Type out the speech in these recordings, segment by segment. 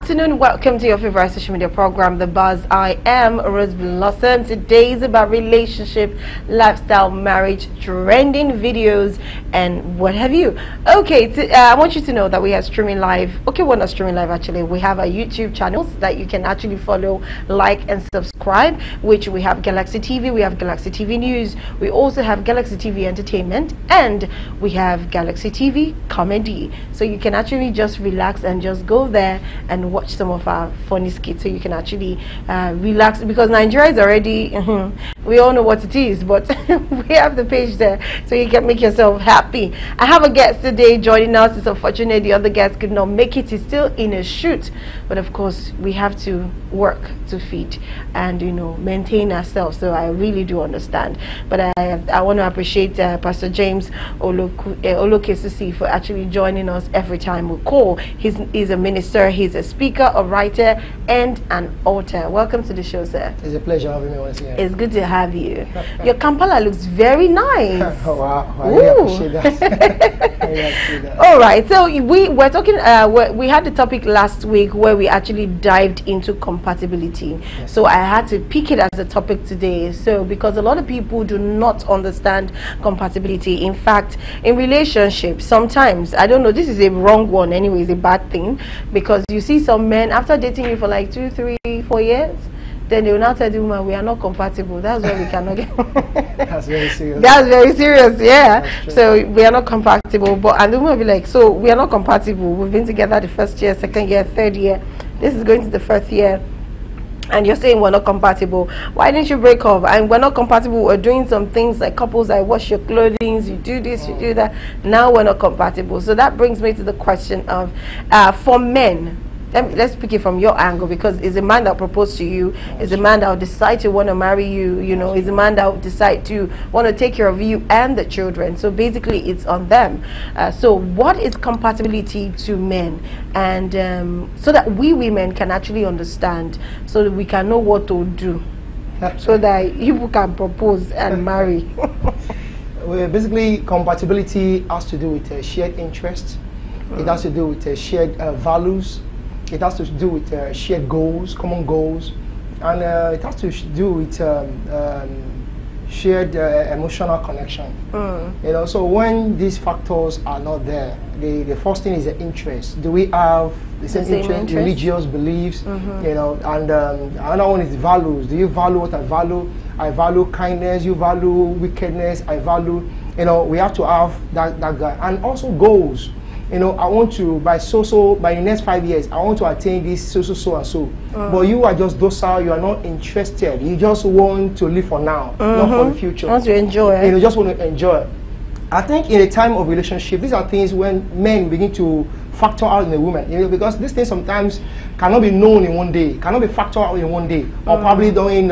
Afternoon, welcome to your favorite social media program, The Buzz. I am Rose Blossom. Today is about relationship, lifestyle, marriage, trending videos, and what have you. Okay, I want you to know that we are streaming live. Okay, we're not streaming live actually. We have our YouTube channels that you can actually follow, like, and subscribe, which we have Galaxy TV, we have Galaxy TV News, we also have Galaxy TV Entertainment, and we have Galaxy TV Comedy. So you can actually just relax and just go there and watch some of our funny skits, so you can actually relax, because Nigeria is already we all know what it is, but we have the page there so you can make yourself happy. I have a guest today joining us. It's unfortunate the other guest could not make it. He's still in a shoot, but of course we have to work to feed and maintain ourselves, so I really do understand. But I want to appreciate Pastor James Olokesusi for actually joining us every time we call. He's a minister, he's a speaker, a writer, and an author. Welcome to the show, sir. It's a pleasure having me once again. It's good to have you. Your Kampala looks very nice. Oh, wow. I really appreciate that. I really appreciate that. All right, so we're talking, we had the topic last week where we actually dived into compatibility. Yes. So I had to pick it as a topic today. So because a lot of people do not understand compatibility. In fact, in relationships, sometimes, I don't know, this is a wrong one anyway, it's a bad thing, because you see some men, after dating you for like 2, 3, 4 years, then they will now tell the woman, we are not compatible. That's why we cannot get That's very serious. That's very serious, yeah. So we are not compatible. But and the woman will be like, so we are not compatible. We've been together the first year, second year, third year. This is going to the fourth year. And you're saying we're not compatible. Why didn't you break up? And we're not compatible. We're doing some things like couples. I wash your clothing, you do this, you do that. Now we're not compatible. So that brings me to the question of, for men, let's pick it from your angle, because it's a man that proposed to you, it's a man that will decide to want to marry you, it's a man that will decide to want to take care of you and the children. So basically it's on them. So what is compatibility to men? And so that we women can actually understand, so that we can know what to do, so that you can propose and marry. Well, basically compatibility has to do with shared interests. It has to do with shared values. It has to do with shared goals, common goals, and it has to do with shared emotional connection. So when these factors are not there, the first thing is the interest. Do we have the same interest? Religious beliefs, and another one is values. Do you value what I value? I value kindness. You value wickedness. I value. We have to have that guy, and also goals. I want to, by the next 5 years, I want to attain this so and so. But you are just docile, you are not interested. You just want to live for now, not for the future. You want to enjoy. You just want to enjoy. I think in a time of relationship, these are things when men begin to factor out in a woman, because these things sometimes cannot be known in one day, cannot be factored out in one day, or probably during,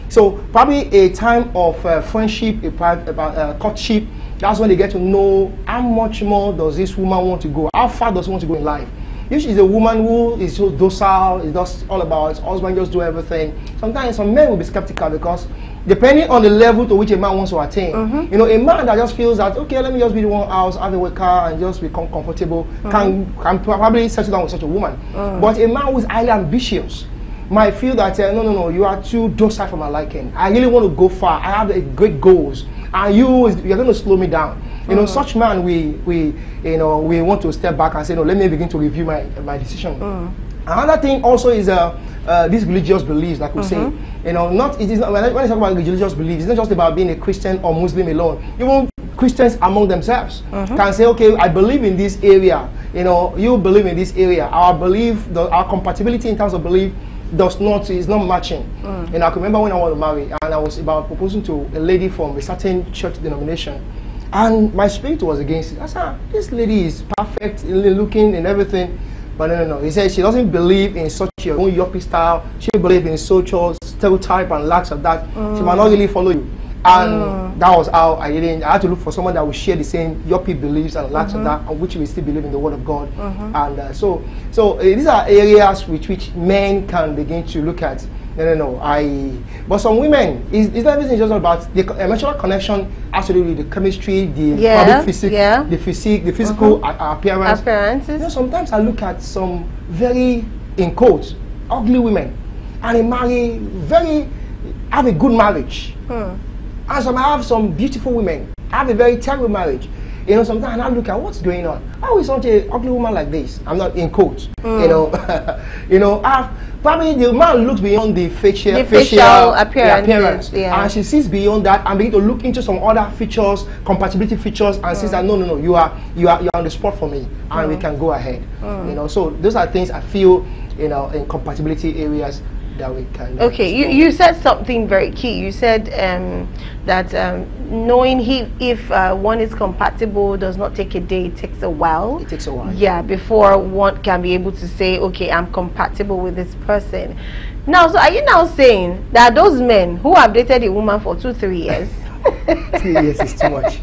so probably a time of friendship, about courtship. That's when they get to know how much more does this woman want to go, how far does she want to go in life. If she's a woman who is so docile, it's just all about husband, just do everything. Sometimes some men will be skeptical, because depending on the level to which a man wants to attain, a man that just feels that, okay, let me just be the one house, have a car, and just become comfortable, can probably settle down with such a woman. But a man who is highly ambitious might feel that, no, you are too docile for my liking. I really want to go far. I have great goals. And you're going to slow me down. Such man, we want to step back and say, no, let me begin to review my decision. Another thing also is these religious beliefs, like we say. When you talk about religious beliefs, it's not just about being a Christian or Muslim alone. Even Christians among themselves can say, okay, I believe in this area. You believe in this area. Our belief, our compatibility in terms of belief is not matching. I can remember when I was married, and I was about proposing to a lady from a certain church denomination, and my spirit was against it. I said, this lady is perfect looking and everything, but no. He said she doesn't believe in such your own yuppie style. She believes in social stereotype and lacks of that. She might not really follow you. And that was how I had to look for someone that would share the same yuppie beliefs and lacks of that, and which we still believe in the Word of God. And so these are areas which men can begin to look at. But some women, it's not everything just about the emotional connection. Actually, with the chemistry, the body physique, the physical appearance. Appearances. Sometimes I look at some very in quotes, ugly women, and they marry have a good marriage. And some have some beautiful women, have a very terrible marriage. You know, sometimes I look at what's going on. How is such an ugly woman like this? I'm not in quotes. You know, you know, probably the man looks beyond the facial appearance, and she sees beyond that and begin to look into some other features, compatibility features, and says that no, you are on the spot for me, and we can go ahead. You know, so those are things I feel, you know, in compatibility areas that we can. Okay, you said something very key. You said that knowing if one is compatible does not take a day, it takes a while. It takes a while. Yeah, before one can be able to say, okay, I'm compatible with this person. Now, so are you now saying that those men who have dated a woman for 2-3 years 3 years is too much,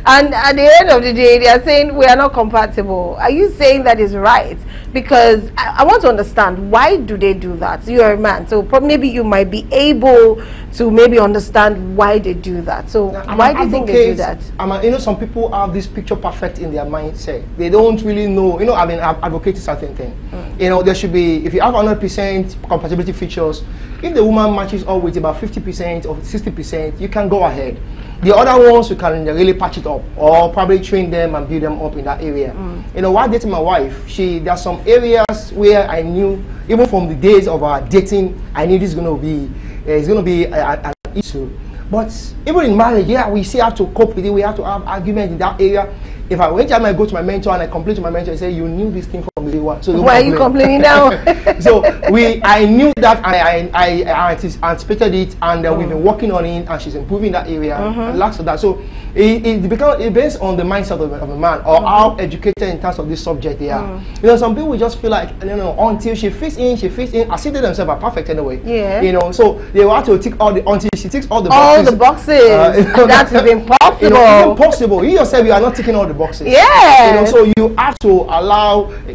and at the end of the day they are saying we are not compatible? Are you saying that is right? Because I want to understand, why do they do that? You're a man, so maybe you might be able to maybe understand why they do that. So why do you think they do that? You know, some people have this picture perfect in their mindset. They don't really know. You know, I mean, I've advocated certain thing. You know, there should be, if you have 100% compatibility features, if the woman matches up with about 50% or 60%, you can go ahead. The other ones, you can really patch it up or probably train them and build them up in that area. You know, while dating my wife, there's some areas where I knew, even from the days of our dating, I knew this is going to be an issue. But even in marriage, yeah, we still have to cope with it. We have to have arguments in that area. If I go to my mentor and I complain to my mentor, I say, you knew this thing from the day one. So why are you complaining now? So I knew that, and I anticipated it, and we've been working on it, and she's improving that area and lots of that. So it based on the mindset of a man, or how educated in terms of this subject they are. You know, some people just feel like, you know, until she fits in, as if they themselves are perfect anyway. Yeah. You know, so they want to tick until she ticks all the boxes. All the boxes. That is impossible. You know, it's impossible. You yourself, you are not ticking all the boxes. Yeah. You know, so you have to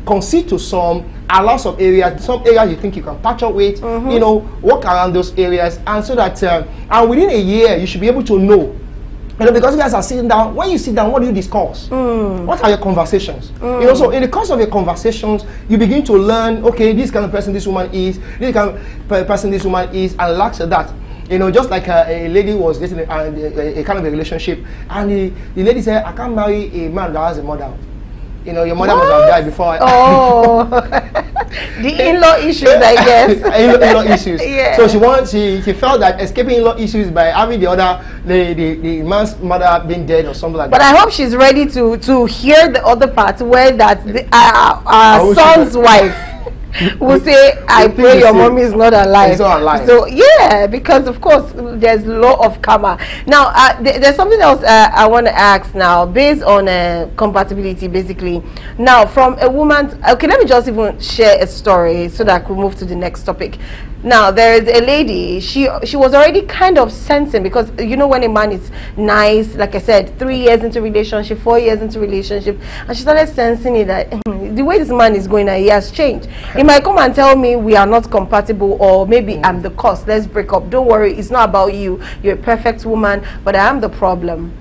concede to allow some areas you think you can patch up with, you know, work around those areas, and so that and within a year you should be able to know. You know, because you guys are sitting down. When you sit down, what do you discuss? What are your conversations? You know, so in the course of your conversations, you begin to learn, okay, this kind of person this woman is, this kind of person this woman is, and lacks of that. You know, just like a lady was dating a kind of a relationship, and the lady said, I can't marry a man that has a mother. You know, your mother must have died before. Oh, the in-law issues, I guess. In-law issues. Yeah. So she felt that escaping in-law issues by having the man's mother being dead or something like that. But I hope she's ready to hear the other part where that our son's wife will say, I pray your mommy is not alive. It's not alive. So yeah, because of course there's law of karma. Now there's something else I want to ask now, based on compatibility basically. Now from a woman, okay, let me just even share a story so that I could move to the next topic. Now there is a lady, she was already kind of sensing, because you know when a man is nice, like I said, 3 years into relationship, 4 years into relationship, and she started sensing it that the way this man is going, he has changed. He might come and tell me we are not compatible, or maybe I'm the cause, let's break up. Don't worry, it's not about you. You're a perfect woman, but I am the problem.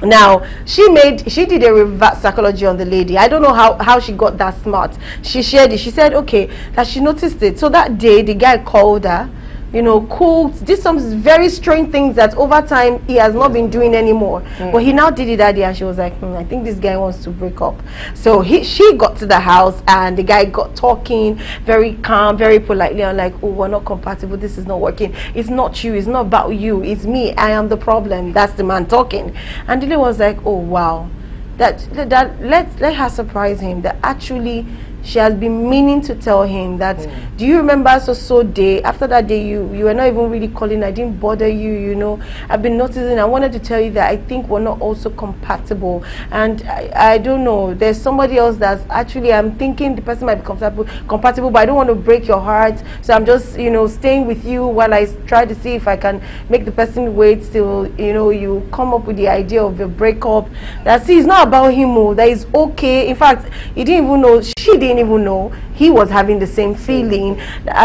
Now she did a reverse psychology on the lady. I don't know how she got that smart. She shared it. She said, okay, that she noticed it. So that day the guy called her, you know, cooked, did some very strange things that over time he has not been doing anymore. But he now did it that day, and she was like, I think this guy wants to break up. So she got to the house, and the guy got talking very calm, very politely, and like, oh, we're not compatible, this is not working, it's not you, it's not about you, it's me, I am the problem. That's the man talking. And the lady was like, oh wow, let her surprise him, that actually she has been meaning to tell him that, do you remember so day, after that day you were not even really calling, I didn't bother you, you know, I've been noticing, I wanted to tell you that I think we're not also compatible, and I don't know, there's somebody else that's actually, I'm thinking the person might be compatible, but I don't want to break your heart, so I'm just, you know, staying with you while I try to see if I can make the person wait till, you know, you come up with the idea of a breakup. That, see, it's not about him, that is okay. In fact, he didn't even know, she didn't even know he was having the same feeling.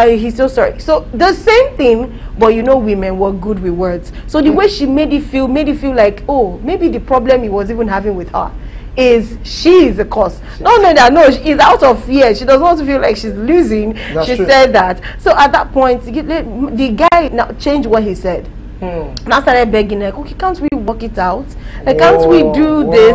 He's so sorry. So the same thing, but you know, women were good with words. So the way she made it feel like, oh, maybe the problem he was even having with her is she is the cause. No, she's out of fear. She doesn't want to feel like she's losing. That's she true. said that. So at that point, the guy now changed what he said. Now started begging, like, okay, can't we work it out? Like, can't we do this?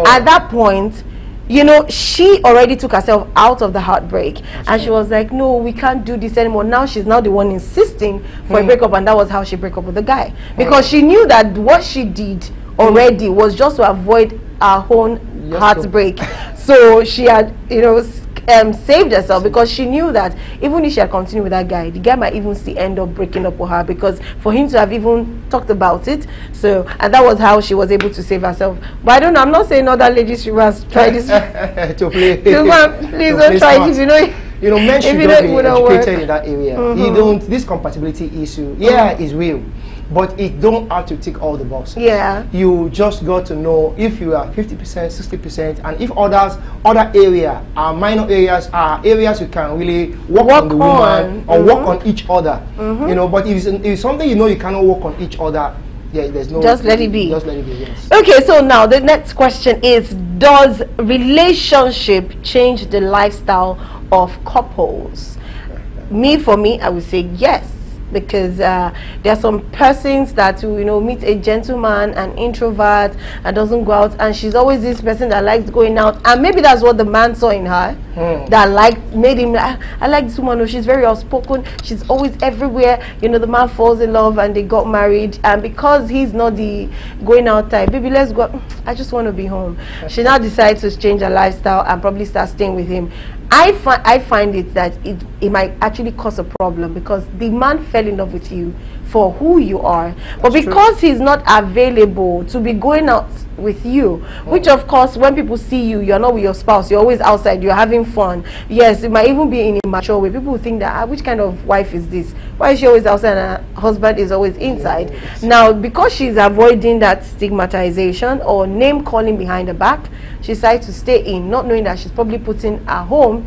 At that point, you know, she already took herself out of the heartbreak. And she was like, no, we can't do this anymore. Now she's now the one insisting for a breakup, and that was how she broke up with the guy. Because she knew that what she did already was just to avoid her own heartbreak. So she had, you know, saved herself, because she knew that even if she had continued with that guy, the guy might even still end up breaking up with her, because for him to have even talked about it. So, and that was how she was able to save herself. But I don't know, I'm not saying other ladies should try this to play. Please don't try it if you know. You know, men should not be educated in that area. You don't. This compatibility issue, is real, but it don't have to tick all the boxes. Yeah. You just got to know if you are 50%, 60%, and if other area are minor areas, are areas you can really work on the woman or work on each other. You know, but if it's something you know you cannot work on each other, yeah, there's no. Just let it be. Just let it be. Yes. Okay, so now the next question is: does relationship change the lifestyle of couples? For me, I would say yes, because there are some persons that, you know, meet a gentleman, an introvert, and doesn't go out, and she's always this person that likes going out, and maybe that's what the man saw in her that made him like, I like this woman. She's very outspoken, she's always everywhere. You know, the man falls in love and they got married, and because he's not the going out type, baby, let's go, I just want to be home. She now decides to change her lifestyle and probably start staying with him. I find it that it might actually cause a problem, because the man fell in love with you for who you are, but because he's not available to be going out with you, which of course when people see you, you're not with your spouse, you're always outside, you're having fun. Yes, it might even be in a mature way. People will think that, which kind of wife is this? Why is she always outside and her husband is always inside? Now, because she's avoiding that stigmatization or name calling behind her back, she decides to stay in, not knowing that she's probably putting her home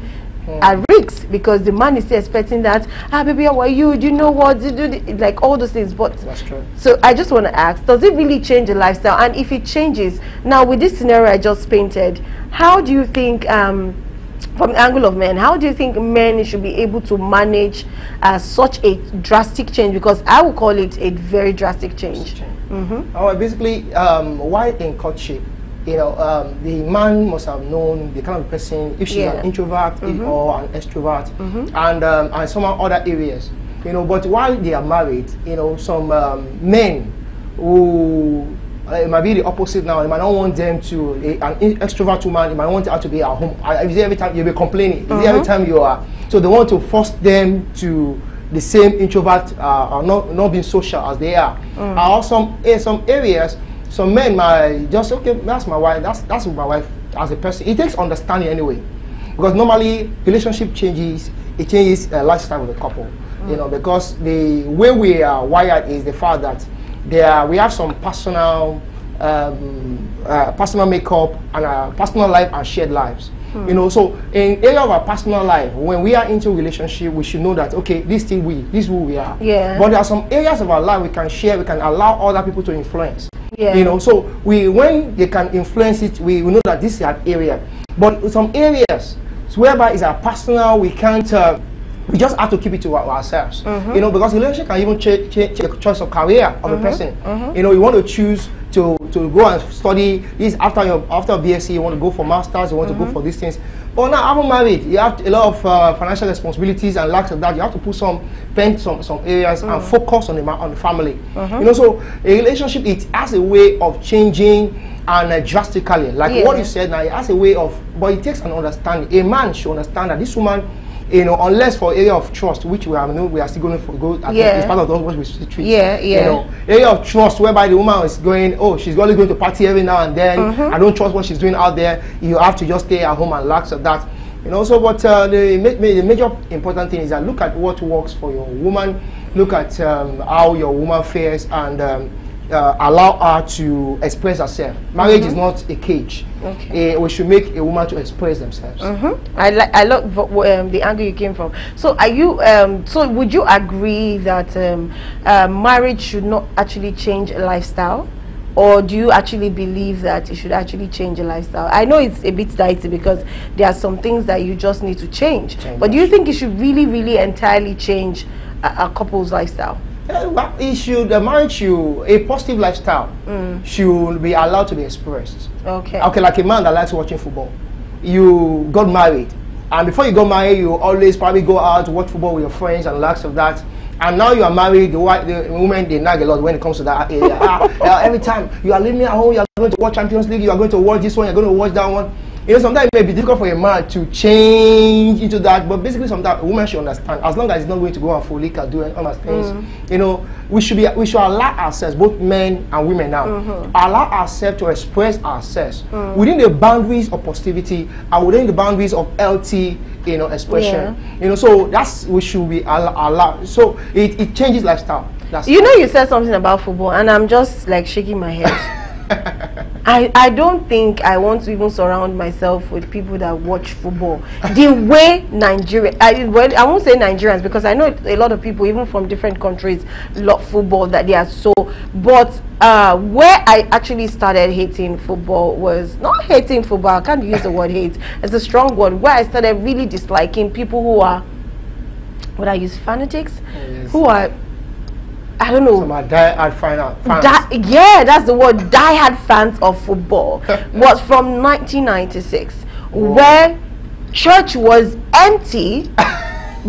at risk, because the man is still expecting that, baby, how are you? Do you know what? Like all those things. But that's true. So I just want to ask, does it really change the lifestyle? And if it changes, now with this scenario I just painted, how do you think, from the angle of men, how do you think men should be able to manage such a drastic change? Because I would call it a very drastic change. Basically, while in courtship, you know, the man must have known the kind of person, if she's an introvert or an extrovert, and some other areas, you know. But while they are married, you know, some men who it might be the opposite now. You might not want them to an extrovert woman. You might want her to be at home. Every time you'll be complaining. Every time you are, so they want to force them to the same introvert or not being social as they are. Also, in some areas, some men might just, okay, that's my wife, that's my wife as a person. It takes understanding anyway, because normally relationship changes, it changes lifestyle of the couple, you know, because the way we are wired is the fact that we have some personal makeup and personal life and shared lives. You know, so in area of our personal life, when we are into relationship, we should know that, okay, this is who we are. Yeah. But there are some areas of our life we can share, we can allow other people to influence. Yeah. You know, so when they can influence it, we know that this is an area. But some areas whereby it's our personal, we can't. We just have to keep it to ourselves. You know, because relationship can even change the choice of career of a person. You know, you want to choose to go and study this after BSc, you want to go for masters, you want to go for these things. But now, after married, you have a lot of financial responsibilities and lacks of that. You have to put some areas and focus on the family. You know, so a relationship, it has a way of changing and drastically, like what you said now, it has a way of, but it takes an understanding. A man should understand that this woman, you know, unless for area of trust, which we are still going to go at it's part of those what we treat. You know, area of trust whereby the woman is going, oh, she's only going to party every now and then. I don't trust what she's doing out there. You have to just stay at home and relax at that. You know, so but the major important thing is that look at what works for your woman. Look at how your woman fares and allow her to express herself. Marriage is not a cage. We should make a woman to express themselves. I love the angle you came from. So are you so would you agree that marriage should not actually change a lifestyle? or do you actually believe that you should actually change your lifestyle? I know it's a bit dicey because there are some things that you just need to change. But do you think you should really, really entirely change a couple's lifestyle? Well, it should, marriage should, a positive lifestyle should be allowed to be expressed. Okay. Okay, like a man that likes watching football. You got married, and before you got married, you always probably go out to watch football with your friends and lots of that. And now you are married, the women, they nag a lot when it comes to that area. Every time you are leaving at home, you are going to watch Champions League, you are going to watch this one, you are going to watch that one. You know, sometimes it may be difficult for a man to change into that, but basically sometimes a woman should understand, as long as it's not going to go and full liquor, do all those things. You know, we should allow ourselves, both men and women now, allow ourselves to express ourselves within the boundaries of positivity and within the boundaries of LT, you know, expression. You know, so that's we should be allowed. So it changes lifestyle. You know, you said something about football, and I'm just like shaking my head. I don't think I want to even surround myself with people that watch football the way Nigeria. I won't say Nigerians, because I know a lot of people even from different countries love football, that they are so. But where I actually started hating football was not hating football. I can't use the word hate. It's a strong word. Where I started really disliking people who are, what I use, fanatics, who are, I don't know. Fans. Yeah, that's the word. Diehard fans of football was from 1996, where church was empty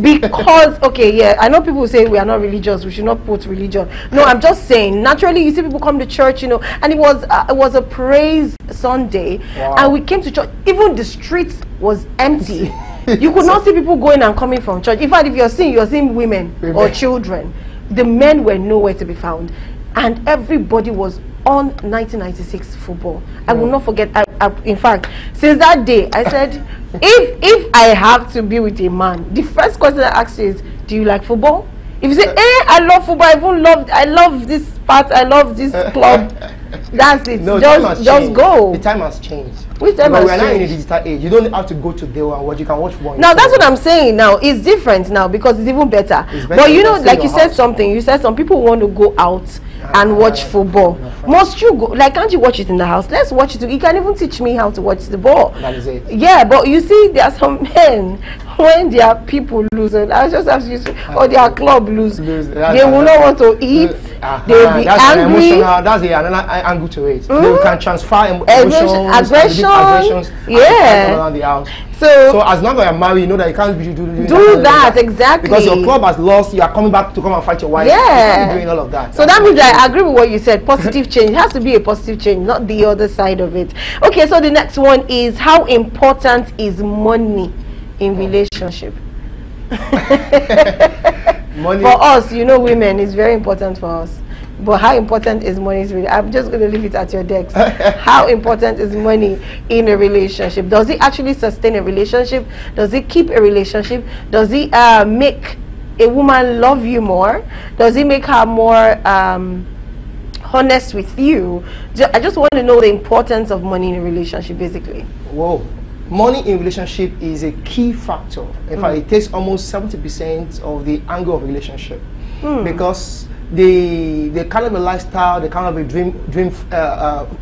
because, okay, yeah, I know people say we are not religious, we should not put religion. No, I'm just saying, naturally, you see people come to church, you know, and it was a praise Sunday, and we came to church. Even the streets was empty. You could not see people going and coming from church. In fact, if you're seeing women or children. The men were nowhere to be found, and everybody was on 1996 football. I will not forget. In fact, since that day, I said, if I have to be with a man, the first question I ask is, do you like football? If you say, I love football, I love this part, I love this club, that's it. No, just go. The time has changed. Which time has we're now in a changed? digital age. You don't have to go to there and watch. You can watch football. Now that's what I'm saying. Now it's different now because it's even better. But you know, like you said something. You said some people want to go out and watch football. Must you go? Like, can't you watch it in the house? Let's watch it. You can even teach me how to watch the ball. That is it. Yeah, but you see, there are some men when their people lose, and I just have to say, or their club lose, they will not want to eat. They will be angry. That's another angle to it. They can transfer emotions, aggressions. Yeah. Around the house. So as long as you're married, you know that you can't be doing that exactly, because your club has lost. You are coming back to come and fight your wife. Yeah, you can't be doing all of that. So that means I agree with what you said. Positive change. It has to be a positive change, not the other side of it. Okay, so the next one is, how important is money in relationship? Money for us, you know, women, is very important for us. But how important is money? I'm just going to leave it at your decks. How important is money in a relationship? Does it actually sustain a relationship? Does it keep a relationship? Does it make a woman love you more? Does it make her more honest with you? I just want to know the importance of money in a relationship, basically. Whoa. Money in relationship is a key factor. In fact, it takes almost 70% of the angle of relationship, because the kind of a lifestyle, the kind of a dream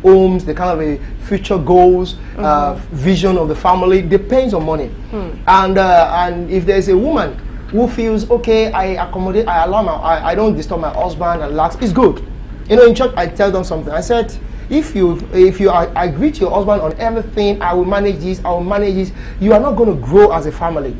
homes, the kind of a future goals, vision of the family depends on money. And if there's a woman who feels, okay, I accommodate, I allow I don't disturb my husband and relax, it's good. You know, in church I tell them something. I said, if you agree to your husband on everything, I will manage this, I will manage this, you are not going to grow as a family.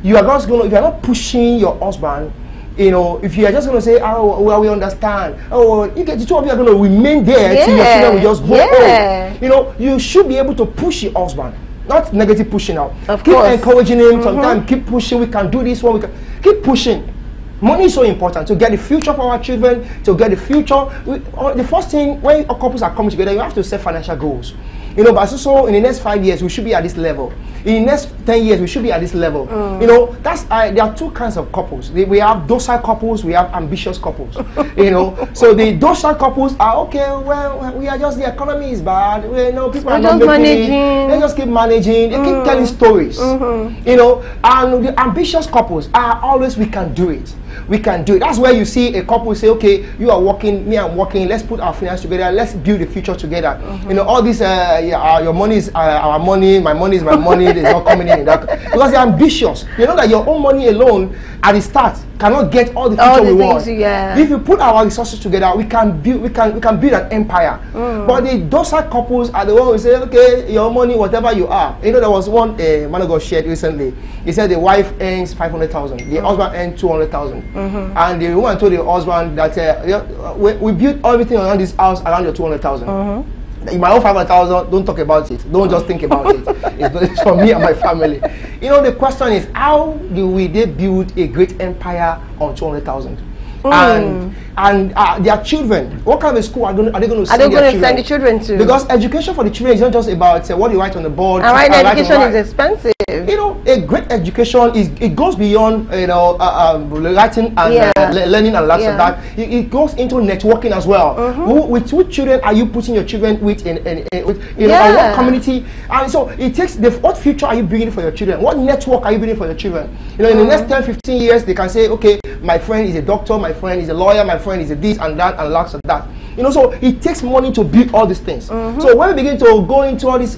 You are just going to, if you are not pushing your husband, you know, if you are just going to say, oh, well, we understand, oh, you get the two of you are going to remain there till your children will just grow old. You know, you should be able to push your husband, not negative pushing out. Keep encouraging him. Sometimes keep pushing. We can do this one. We can keep pushing. Money is so important to get the future for our children, to get the future. The first thing, when couples are coming together, you have to set financial goals. You know, but so in the next 5 years, we should be at this level. in the next 10 years we should be at this level. You know, that's there are two kinds of couples. We have docile couples, we have ambitious couples. You know, so the docile couples are okay. Well, we are just, the economy is bad. You know, people are not making it. They just keep managing. They keep telling stories. You know, and the ambitious couples are always, we can do it. We can do it. That's where you see a couple say, okay, you are working, me I'm working, let's put our finance together, let's build the future together. You know, all this, your money is our money, my money is my money, there's not coming in that. Because they're ambitious. You know that your own money alone at the start cannot get all the future we want. If you put our resources together, we can build an empire. But the docile couples are the ones who say, okay, your money, whatever you are. You know, there was one man who got shared recently. He said the wife earns 500,000, the husband earns 200,000, and the woman told the husband that we built everything around this house around your 200,000. In my own 500,000, don't talk about it. Don't just think about it. It's for me and my family. You know, the question is, how do they build a great empire on 200,000? And their children, what kind of school are they going to send the children to? Because education for the children is not just about what you write on the board. And right, education is expensive. You know, a great education it goes beyond, you know, writing and learning and lots of that. It goes into networking as well. With which children are you putting your children with you know, what community? And so it takes what future are you building for your children? What network are you building for your children? You know, in the next 10, 15 years, they can say, okay, my friend is a doctor, my friend is a lawyer, my friend is a this and that and lots of that. You know, so it takes money to build all these things. So when we begin to go into all this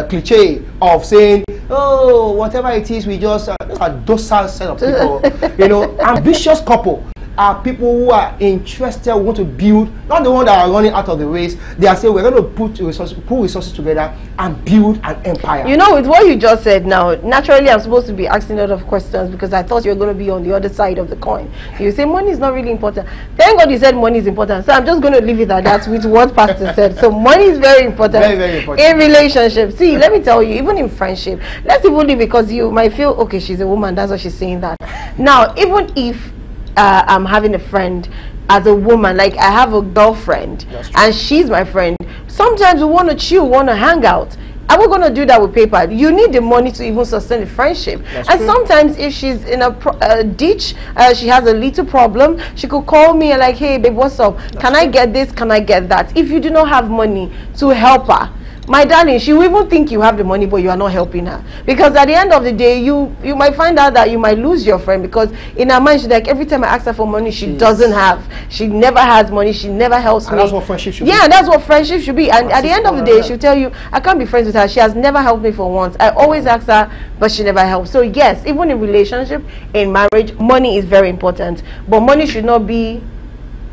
cliche of saying, oh, whatever it is, we just a docile set of people. You know, ambitious couple are people who are interested, want to build, not the one that are running out of the race. They are saying we're going to put resources together and build an empire. You know, with what you just said now, naturally I'm supposed to be asking a lot of questions because I thought you were going to be on the other side of the coin. You say money is not really important. Thank God you said money is important. So I'm just going to leave it at that with what Pastor said. So money is very important. Very, very important. In relationships. See, let me tell you, even in friendship, let's even leave because you might feel, okay, she's a woman, that's why she's saying that. Now, even if I'm having a friend as a woman, like I have a girlfriend and she's my friend, sometimes we want to chill, want to hang out. Are we going to do that with paper? You need the money to even sustain the friendship. And sometimes if she's in a ditch, she has a little problem, she could call me and like, hey babe, what's up? Can I get this? Can I get that? If you do not have money to help her, my darling, she will even think you have the money but you are not helping her, because at the end of the day you might find out that you might lose your friend, because in her mind she's like, every time I ask her for money she doesn't have, she never has money, she never helps me. That's what friendship should be. Yeah, that's what friendship should be. And at the end of the day she'll tell you, I can't be friends with her, she has never helped me for once, I always ask her but she never helps. So yes, even in relationship, in marriage, money is very important, but money should not be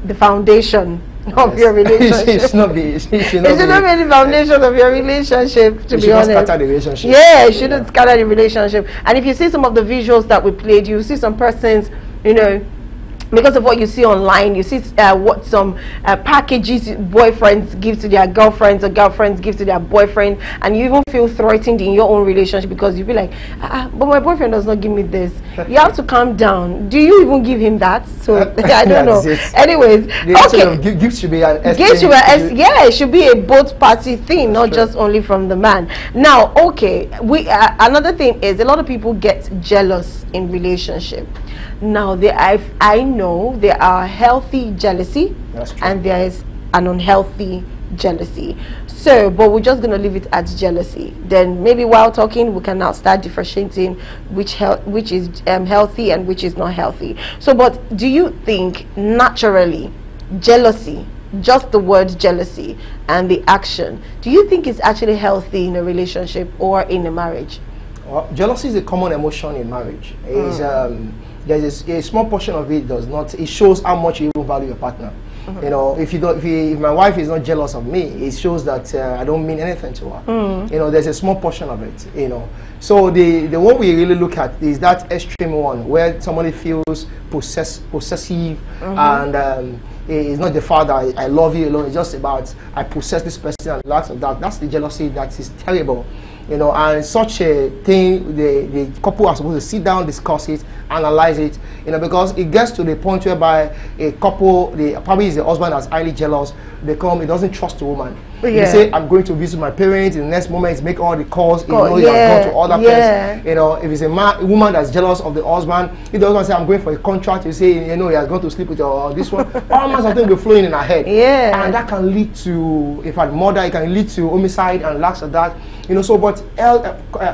the foundation of your relationship. It should not be the foundation of your relationship, to be honest. Scatter the relationship. Yeah, it shouldn't scatter the relationship. And if you see some of the visuals that we played, you see some persons, you know, because of what you see online, you see what some packages boyfriends give to their girlfriends or girlfriends give to their boyfriend, and you even feel threatened in your own relationship because you be like, but my boyfriend does not give me this. You have to calm down. Do you even give him that? So I don't know. Anyways, okay. Gifts should be an yeah, it should be a both party thing, not just only from the man. Now, okay, another thing is a lot of people get jealous in relationship. Now, I know there are healthy jealousy and there is an unhealthy jealousy. So, but we're just going to leave it at jealousy. Then maybe while talking, we can now start differentiating which is healthy and which is not healthy. So, but do you think naturally jealousy, just the word jealousy and the action, do you think it's actually healthy in a relationship or in a marriage? Well, jealousy is a common emotion in marriage. There's a small portion of it does not. It shows how much you value your partner. You know, if my wife is not jealous of me, it shows that I don't mean anything to her. You know, there's a small portion of it. You know, so the one we really look at is that extreme one where somebody feels possessive and it's not the father, I love you alone. It's just about I possess this person and lots of that. That's the jealousy that is terrible. You know, and such a thing, the couple are supposed to sit down, discuss it, analyze it, you know, because it gets to the point whereby a couple, probably is the husband that's highly jealous, he doesn't trust the woman. Yeah. He say, I'm going to visit my parents, in the next moment he's make all the calls, he knows he has gone to other places. You know, if it's a woman that's jealous of the husband, he doesn't say, I'm going for a contract, you say, you know, he has gone to sleep with this one. All kinds of things will be flowing in her head. Yeah. And that can lead to, in fact, murder, it can lead to homicide and lacks of that. You know, so, but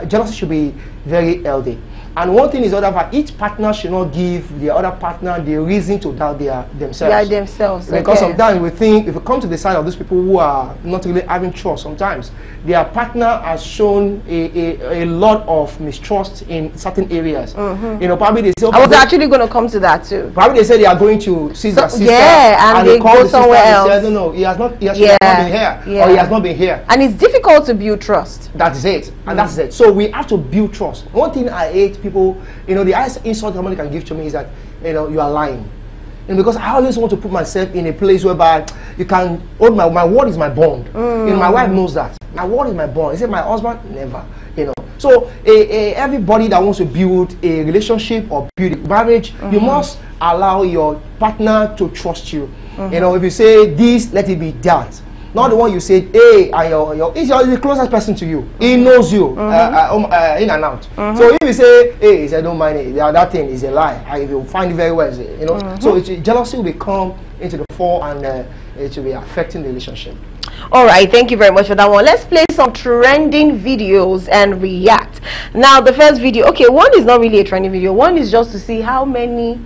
jealousy should be very healthy. And one thing is that each partner should not give the other partner the reason to doubt themselves. Because sometimes we think, if we come to the side of those people who are not really having trust, sometimes their partner has shown a lot of mistrust in certain areas. You know, probably they say, okay, I was actually going to come to that too. Probably they say they are going to see their sister. Yeah, and they call go the somewhere else. Say, no, he has not been here, or he has not been here. And it's difficult to build trust. That is it, and that's it. So we have to build trust. One thing I hate people, you know, the highest insult somebody can give to me is that, you know, you are lying. And because I always want to put myself in a place whereby you can hold my word is my bond. You know, my wife knows that. My word is my bond. Is it my husband? Never. You know. So everybody that wants to build a relationship or build a marriage, you must allow your partner to trust you. You know, if you say this, let it be that. Not the one you said, hey, he's the closest person to you. He knows you in and out. So if you say, hey, he said, don't mind it, that thing is a lie. I will find it very well, you know. So jealousy will come into the fore, and it will be affecting the relationship. All right, thank you very much for that one. Let's play some trending videos and react. Now, the first video, okay, one is not really a trending video. One is just to see how many,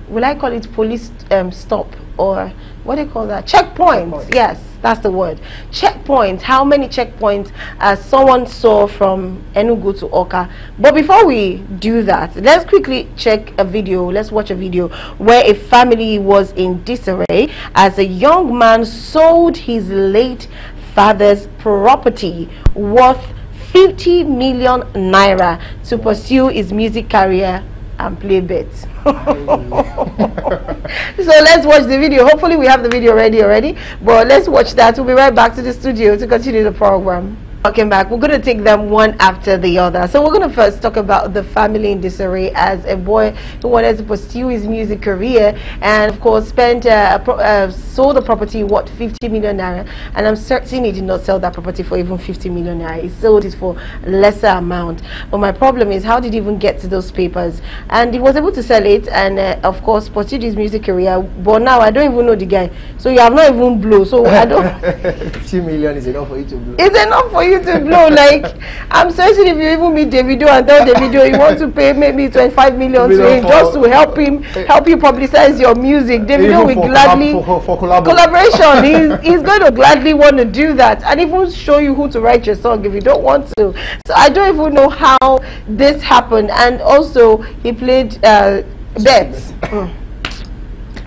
will I call it police stop, or what do you call that? Checkpoints. Yes, that's the word. Checkpoints. How many checkpoints someone saw from Enugu to Awka? But before we do that, let's quickly check a video. Let's watch a video where a family was in disarray as a young man sold his late father's property worth 50 million naira to pursue his music career and play bets. So let's watch the video. Hopefully we have the video ready already, but let's watch that. We'll be right back to the studio to continue the program. Welcome back. We're going to take them one after the other. So we're going to first talk about the family in disarray as a boy who wanted to pursue his music career and of course spent sold the property worth 50 million naira, and I'm certain he did not sell that property for even 50 million naira. He sold it for lesser amount. But my problem is, how did he even get to those papers? And he was able to sell it and of course pursued his music career, but now I don't even know the guy, so you have not even blown. So I don't 50 million is enough for you to blow. It's enough for you to blow. Like, I'm certain if you even meet Davido and tell Davido you want to pay maybe 25 million to him just to help you publicize your music, Davido will gladly for collaboration. He's going to gladly want to do that and even show you who to write your song if you don't want to. So I don't even know how this happened. And also he played bets.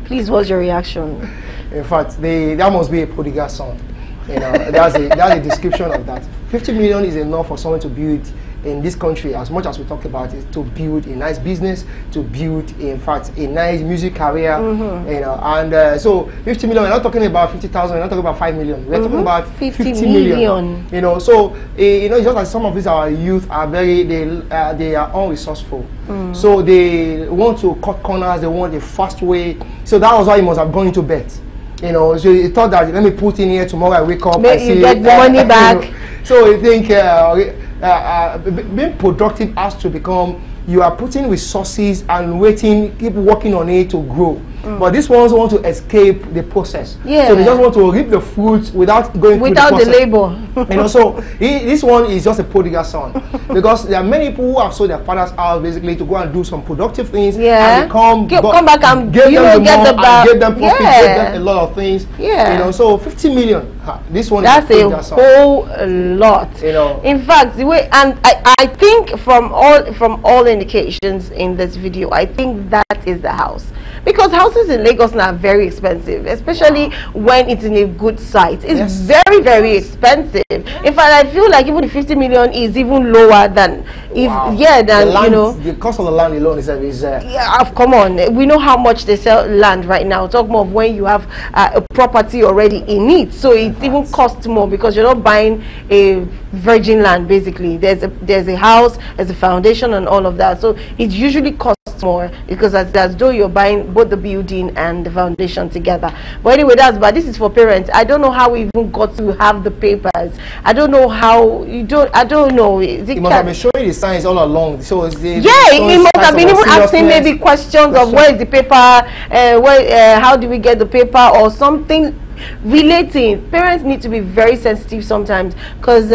Please, what's your reaction? In fact, that must be a prodigal son. You know, that's a description of that. 50 million is enough for someone to build in this country, as much as we talk about it, to build a nice business, to build, in fact, a nice music career. You know, and so 50 million, we're not talking about 50,000, we're not talking about 5 million, we're talking about 50 million. You know, so you know, it's just like some of these our youth are very, they are unresourceful. So they want to cut corners, they want a fast way. So that was why he must have gone into bet. You know, so he thought that let me put in here, tomorrow I wake up and see, get the money back. You know, so I think being productive has to become, you are putting resources and waiting, keep working on it to grow. But these ones want to escape the process. Yeah. So they just want to reap the fruits without going through the process. Without the labor. You know, so this one is just a prodigal son. Because there are many people who have sold their father's house basically to go and do some productive things. Yeah. And come back and give them get them profit, give them a lot of things. Yeah. You know, so 50 million. This one that's is a whole lot. You know. In fact, the way, and I think from all indications in this video, I think that is the house. Because houses in Lagos now are very expensive, especially when it's in a good site. It's very, very expensive. In fact, I feel like even the 50 million is even lower than If Wow. yeah, then the land, you know, the cost of the land alone is yeah, come on, we know how much they sell land right now. Talk more of when you have a property already in it, so it even costs more because you're not buying a virgin land. Basically, there's a house, there's a foundation, and all of that. So it usually costs more because as though you're buying both the building and the foundation together. But anyway, that's bad. This is for parents. I don't know how we even got to have the papers. I don't know how you don't. I don't know. Is it must have been showing the signs all along. So it's the, yeah, he must have been even asking maybe questions of where is the paper, how do we get the paper or something relating. Parents need to be very sensitive sometimes because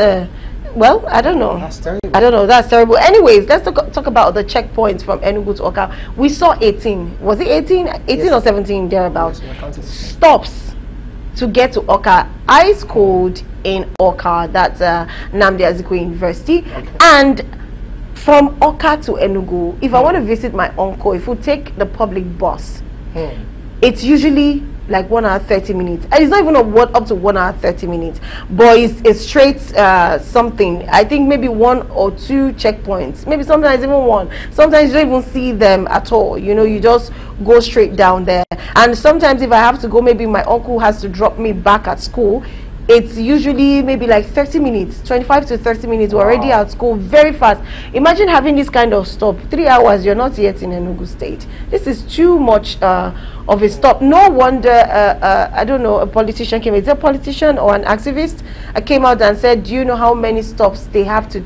well, I don't know. That's terrible. I don't know. That's terrible. Anyways, let's talk about the checkpoints from Enugu to Awka. We saw 18. Was it 18? 18 yes. Or 17 thereabouts. Yes, stops to get to Awka. I schooled in Awka. That's Nnamdi Azikiwe University. Okay. And from Awka to Enugu, if I want to visit my uncle, if we take the public bus, it's usually like 1 hour 30 minutes. And it's not even up to 1 hour 30 minutes, but it's straight something. I think maybe 1 or 2 checkpoints, maybe sometimes even 1. Sometimes you don't even see them at all, you know, you just go straight down there. And sometimes if I have to go, maybe my uncle has to drop me back at school, it's usually maybe like 30 minutes, 25 to 30 minutes. We're already at school very fast. Imagine having this kind of stop. 3 hours, you're not yet in Enugu State. This is too much of a stop. No wonder, I don't know, a politician came. Is it a politician or an activist? Came out and said, do you know how many stops they have to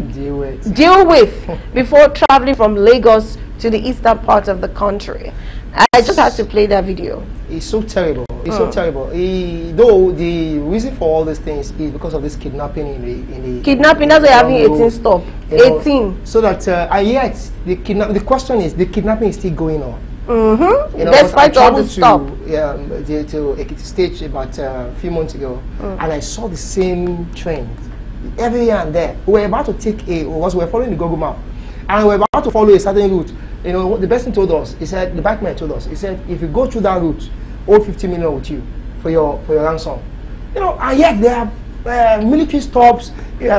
deal with before traveling from Lagos to the eastern part of the country? I just had to play that video. It's so terrible. It's so terrible. Though the reason for all these things is because of this kidnapping in the kidnapping. That's why having 18 stop. 18. So that and yet the question is the kidnapping is still going on. You know, despite all the stop. To Ekiti State about a few months ago, and I saw the same trend every here and there. We were about to take we were following the Google map, and we were about to follow a certain route. You know, the person told us, he said, the backman told us, he said, if you go through that route, hold 50 million with you for your ransom. You know, and yet there are military stops,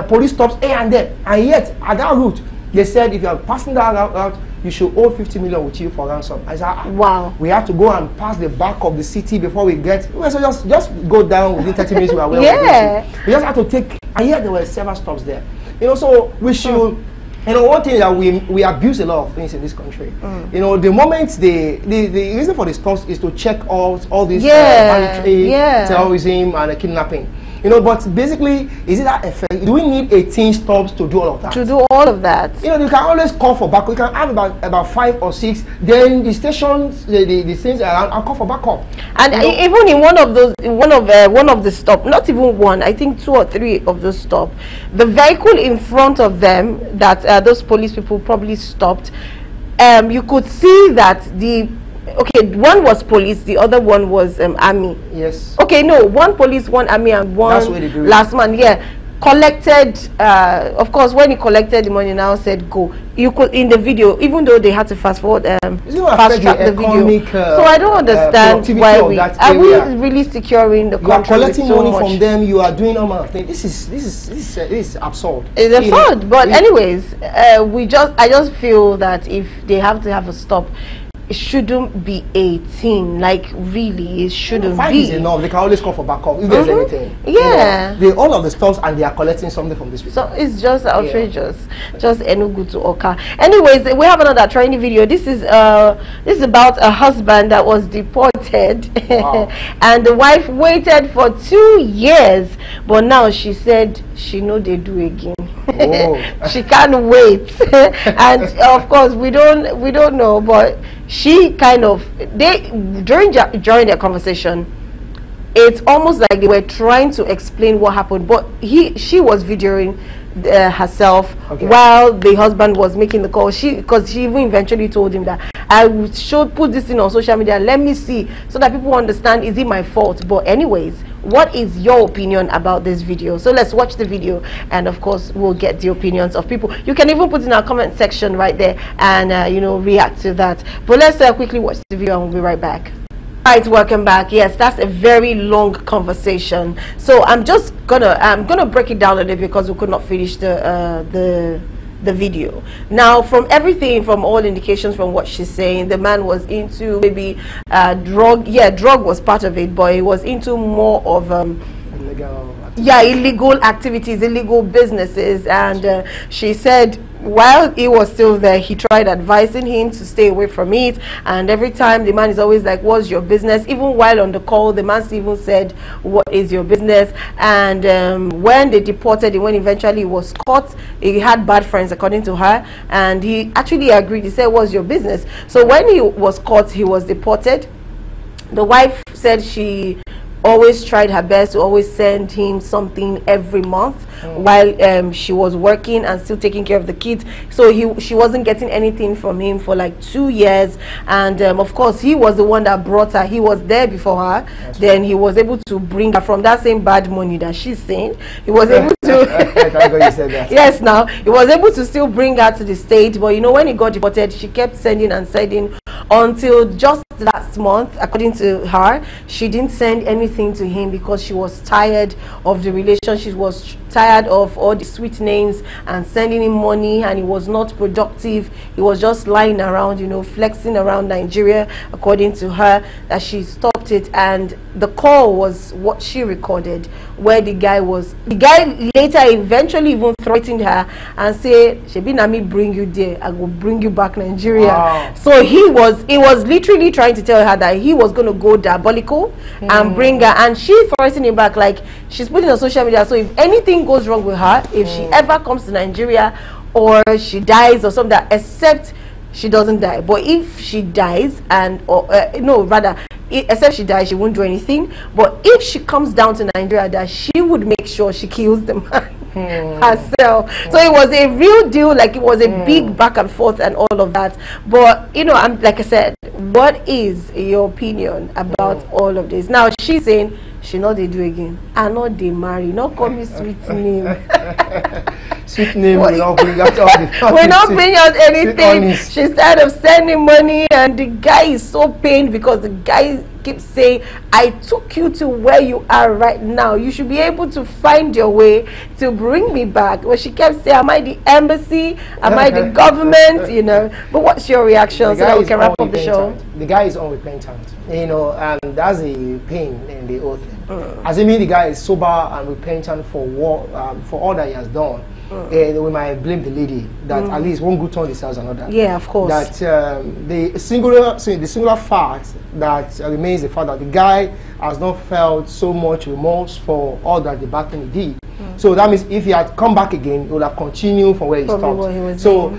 police stops here and there, and yet at that route, they said if you are passing that route, you should hold 50 million with you for ransom. I said, wow, we have to go and pass the back of the city before we get. So just go down within 30 minutes. We are well. We just have to take, and yet there were several stops there. You know, so we should. You know, one thing that we abuse a lot of things in this country. You know, the moment the reason for the stops is to check all these banditry, terrorism, and kidnapping. You know, but basically, is it that effect? Do we need 18 stops to do all of that? To do all of that, you know, you can always call for backup. You can have about 5 or 6. Then the stations, the things around, and call for backup. And even in one of the stop, not even one, I think 2 or 3 of those stop, the vehicle in front of them that those police people probably stopped, you could see that one was police, the other one was army. Yes. Okay, no, one police, one army, and one last man. Yeah, collected. Of course, when he collected the money, now said go. You could in the video, even though they had to fast forward, fast track the video. So I don't understand why are we really securing the country? You are collecting money from them. You are doing all manner of things. This is absurd. It's absurd. But anyways, I just feel that if they have to have a stop, it shouldn't be 18. Like really, it shouldn't 5 be. Is enough. They can always call for backup if there's anything. Yeah. You know, all of the stops and they are collecting something from these people. So it's just outrageous. Just Enugu to Awka. Anyways, we have another training video. This is about a husband that was deported, and the wife waited for 2 years, but now she said she know they do again. She can't wait. And of course we don't know, but she kind of during their conversation, it's almost like they were trying to explain what happened, but she was videoing herself while the husband was making the call. Because she even eventually told him that I should put this in on social media, let me see, so that people understand, is it my fault? But anyways, what is your opinion about this video? So let's watch the video, and of course we'll get the opinions of people. You can even put in our comment section right there and you know, react to that. But let's quickly watch the video and we'll be right back. Right, welcome back. Yes, that's a very long conversation. So I'm gonna break it down a little because we could not finish the video. Now, from everything, from all indications from what she's saying, the man was into maybe drug. Yeah, drug was part of it, but he was into more of illegal activities, illegal businesses. And she said while he was still there, he tried advising him to stay away from it, and every time the man is always like, what's your business? Even while on the call, the man even said, what is your business? And when they deported him, when eventually he was caught, he had bad friends according to her, and he actually agreed. He said, what's your business? So when he was caught, he was deported. The wife said she always tried her best to always send him something every month while she was working and still taking care of the kids. So she wasn't getting anything from him for like 2 years, and of course he was the one that brought her. He was there before her. That's then right. He was able to bring her from that same bad money that she's saying. He was able to yes, now he was able to still bring her to the States. But you know, when he got deported, she kept sending and sending until just last month, according to her, she didn't send anything to him because she was tired of the relationship. She was tired of all the sweet names and sending him money, and he was not productive. He was just lying around, you know, flexing around Nigeria, according to her, that she stopped it. And the call was what she recorded, where the guy later eventually even threatened her and said, "Shebi na me bring you there, I will bring you back Nigeria." Wow. So he was literally trying to tell her that he was going to go diabolical and bring her, and she threatened him back, like she's putting on social media. So if anything goes wrong with her, if she ever comes to Nigeria or she dies or something, except she doesn't die, but if she dies, and except she dies, she won't do anything. But if she comes down to Nigeria, that she would make sure she kills the man herself. So it was a real deal, like it was a big back and forth and all of that. But you know, I'm like I said, what is your opinion about all of this? Now she's saying she not they do again, I not they marry, not call me sweet name. Sweet name will not bring out we're not bringing out anything. She's tired of sending money, and the guy is so pained because the guy keeps saying, I took you to where you are right now. You should be able to find your way to bring me back. Well, she kept saying, am I the embassy? Am I the government? You know. But what's your reaction so that we can wrap up the show? The guy is unrepentant, you know, and that's a pain in the whole thing. As I mean, the guy is sober and repentant for all that he has done. We might blame the lady that at least one good turn deserves another. Yeah, of course. That the singular fact that remains the fact that the guy has not felt so much remorse for all that the bad thing he did. So that means if he had come back again, he would have continued from where he stopped. So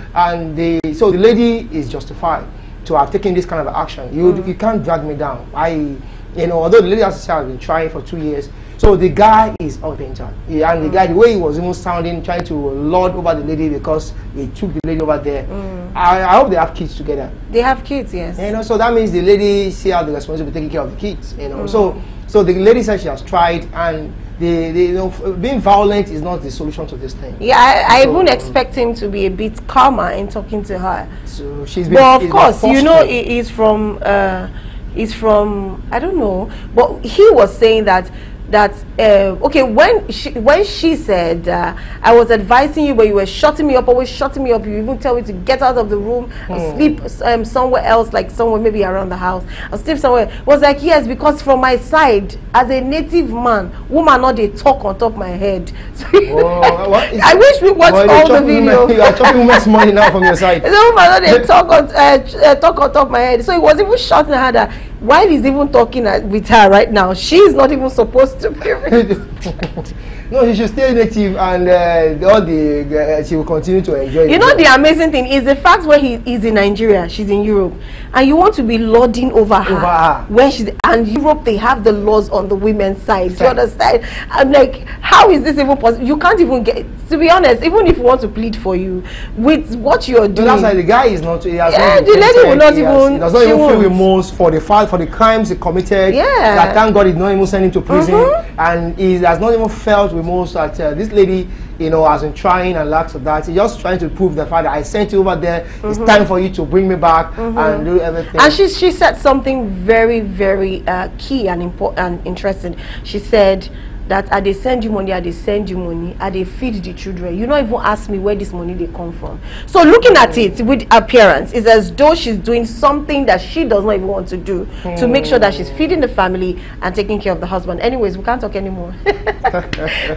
the lady is justified to have taken this kind of action. You can't drag me down. Although the lady has been trying for 2 years. So the guy is unrepentant, and the guy, the way he was even sounding, trying to lord over the lady because he took the lady over there. I hope they have kids together. They have kids, yes. You know, so that means the lady see how the responsibility taking care of the kids. You know, so the lady said she has tried, and being violent is not the solution to this thing. Yeah, I even expect him to be a bit calmer in talking to her. So she's been. But of course, you know, he's from I don't know, but he was saying that okay, when she said I was advising you, but you were shutting me up, always shutting me up. You even tell me to get out of the room and sleep somewhere else, like somewhere maybe around the house, or sleep somewhere. It was like, yes, because from my side as a native man, woman not they talk on top of my head. So I wish we watched all the video. You are chopping women's money now from your side. The woman not they talk on top of my head. So he was even shouting at her while he's even talking with her right now. She's not even supposed to be. No, she should stay native, and she will continue to enjoy it. You know, the amazing thing is the fact where he is in Nigeria, she's in Europe, and you want to be lording over her. Where she's, and Europe, they have the laws on the women's side. Do you understand? I'm like, how is this even possible? You can't even get, to be honest, even if you want to plead for you with what you're doing. That's like the guy is not. He has the lady will not even. He does not even feel remorse for the crimes he committed. Yeah. That thank God he did not even send him to prison, and he has not even felt remorse that this lady, you know, has been trying and lacks of that. He's just trying to prove the fact that I sent you over there. It's time for you to bring me back and do everything. And she said something very, very key and important and interesting. She said that I they send you money, I they send you money, I they feed the children. You don't even ask me where this money they come from. So looking at it with appearance, it's as though she's doing something that she does not even want to do to make sure that she's feeding the family and taking care of the husband. Anyways, we can't talk anymore.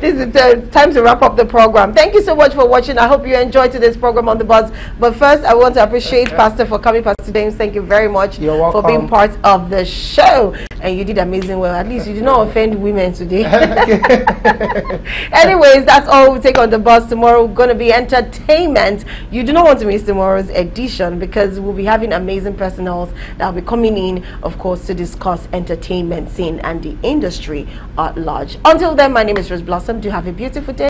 This is time to wrap up the program. Thank you so much for watching. I hope you enjoyed today's program on The Buzz. But first, I want to appreciate Pastor for coming. Pastor James, thank you very much for being part of the show. And you did amazing well. At least you did not offend women today. Anyways, that's all we take on The Buzz. Tomorrow going to be entertainment. You do not want to miss tomorrow's edition because we'll be having amazing personals that will be coming in, of course, to discuss entertainment scene and the industry at large. Until then, my name is Rose Blossom. Do have a beautiful day.